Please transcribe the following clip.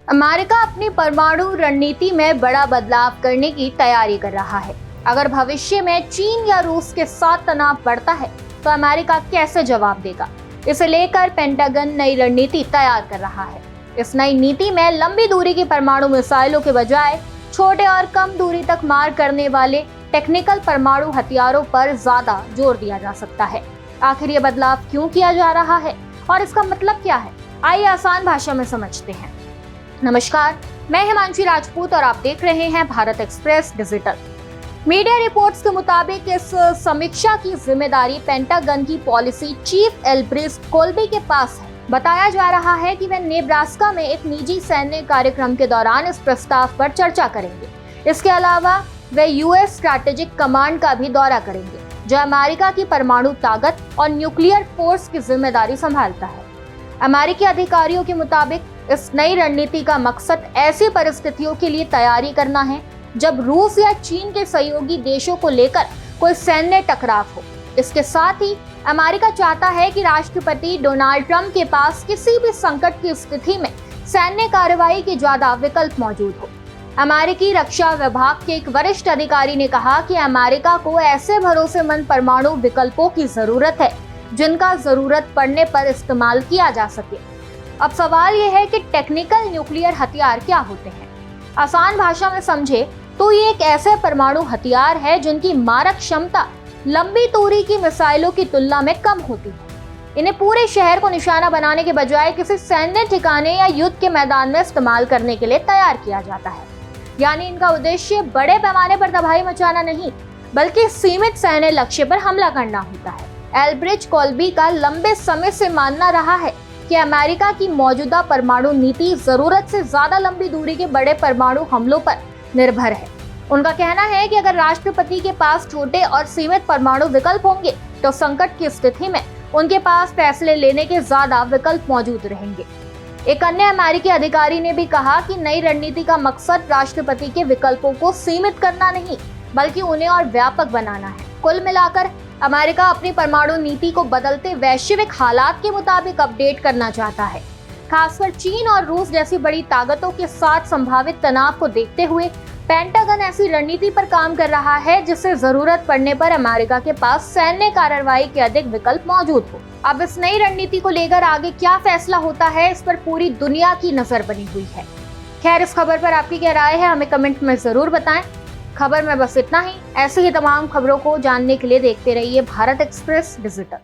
America अपनी परमाणु रणनीति में बड़ा बदलाव करने की तैयारी कर रहा है। अगर भविष्य में चीन या रूस के साथ तनाव बढ़ता है तो अमेरिका कैसे जवाब देगा, इसे लेकर पेंटागन नई रणनीति तैयार कर रहा है। इस नई नीति में लंबी दूरी की परमाणु मिसाइलों के बजाय छोटे और कम दूरी तक मार करने वाले टेक्निकल परमाणु हथियारों पर ज्यादा जोर दिया जा सकता है। आखिर ये बदलाव क्यों किया जा रहा है और इसका मतलब क्या है, आइए आसान भाषा में समझते हैं। नमस्कार, मैं हिमांशी राजपूत और आप देख रहे हैं Bharat express digital. Media reports के मुताबिक इस समीक्षा की जिम्मेदारी पेंटागन की पॉलिसी चीफ एल्ब्रिस कोल्बी के पास है। बताया जा रहा है कि वे नेब्रास्का में एक निजी सैन्य कार्यक्रम के दौरान इस प्रस्ताव पर चर्चा करेंगे। इसके अलावा वे यूएस स्ट्रैटेजिक कमांड का भी दौरा करेंगे, जो अमेरिका की परमाणु ताकत और न्यूक्लियर फोर्स की जिम्मेदारी संभालता है। अमेरिकी अधिकारियों के मुताबिक इस नई रणनीति का मकसद ऐसी परिस्थितियों के लिए तैयारी करना है जब रूस या चीन के सहयोगी देशों को लेकर कोई सैन्य टकराव हो। इसके साथ ही अमेरिका चाहता है कि राष्ट्रपति डोनाल्ड ट्रंप के पास किसी भी संकट की स्थिति में सैन्य कार्रवाई के ज्यादा विकल्प मौजूद हो। अमेरिकी रक्षा विभाग के एक वरिष्ठ अधिकारी ने कहा कि अमेरिका को ऐसे भरोसेमंद परमाणु विकल्पों की जरूरत है जिनका जरूरत पड़ने पर इस्तेमाल किया जा सके। अब सवाल यह है कि टेक्निकल न्यूक्लियर हथियार क्या होते हैं। आसान भाषा में समझे तो ये एक ऐसे परमाणु हथियार है जिनकी मारक क्षमता लंबी दूरी की मिसाइलों की तुलना में कम होती है। इन्हें पूरे शहर को निशाना बनाने के बजाय किसी सैन्य ठिकाने या युद्ध के मैदान में इस्तेमाल करने के लिए तैयार किया जाता है। यानी इनका उद्देश्य बड़े पैमाने पर तबाही मचाना नहीं, बल्कि सीमित सैन्य लक्ष्य पर हमला करना होता है। एल्ब्रिच कोल्बी का लंबे समय से मानना रहा है कि अमेरिका की मौजूदा परमाणु नीति जरूरत से ज्यादा लंबी दूरी के बड़े परमाणु हमलों पर निर्भर है। उनका कहना है कि अगर राष्ट्रपति के पास छोटे और सीमित परमाणु विकल्प होंगे तो संकट की स्थिति में उनके पास फैसले लेने के ज्यादा विकल्प मौजूद रहेंगे। एक अन्य अमेरिकी अधिकारी ने भी कहा कि नई रणनीति का मकसद राष्ट्रपति के विकल्पों को सीमित करना नहीं, बल्कि उन्हें और व्यापक बनाना है। कुल मिलाकर अमेरिका अपनी परमाणु नीति को बदलते वैश्विक हालात के मुताबिक अपडेट करना चाहता है। खासकर चीन और रूस जैसी बड़ी ताकतों के साथ संभावित तनाव को देखते हुए पेंटागन ऐसी रणनीति पर काम कर रहा है जिससे जरूरत पड़ने पर अमेरिका के पास सैन्य कार्रवाई के अधिक विकल्प मौजूद हो। अब इस नई रणनीति को लेकर आगे क्या फैसला होता है, इस पर पूरी दुनिया की नजर बनी हुई है। खैर, इस खबर पर आपकी क्या राय है, हमें कमेंट में जरूर बताएं। खबर में बस इतना ही। ऐसे ही तमाम खबरों को जानने के लिए देखते रहिए भारत एक्सप्रेस डिजिटल।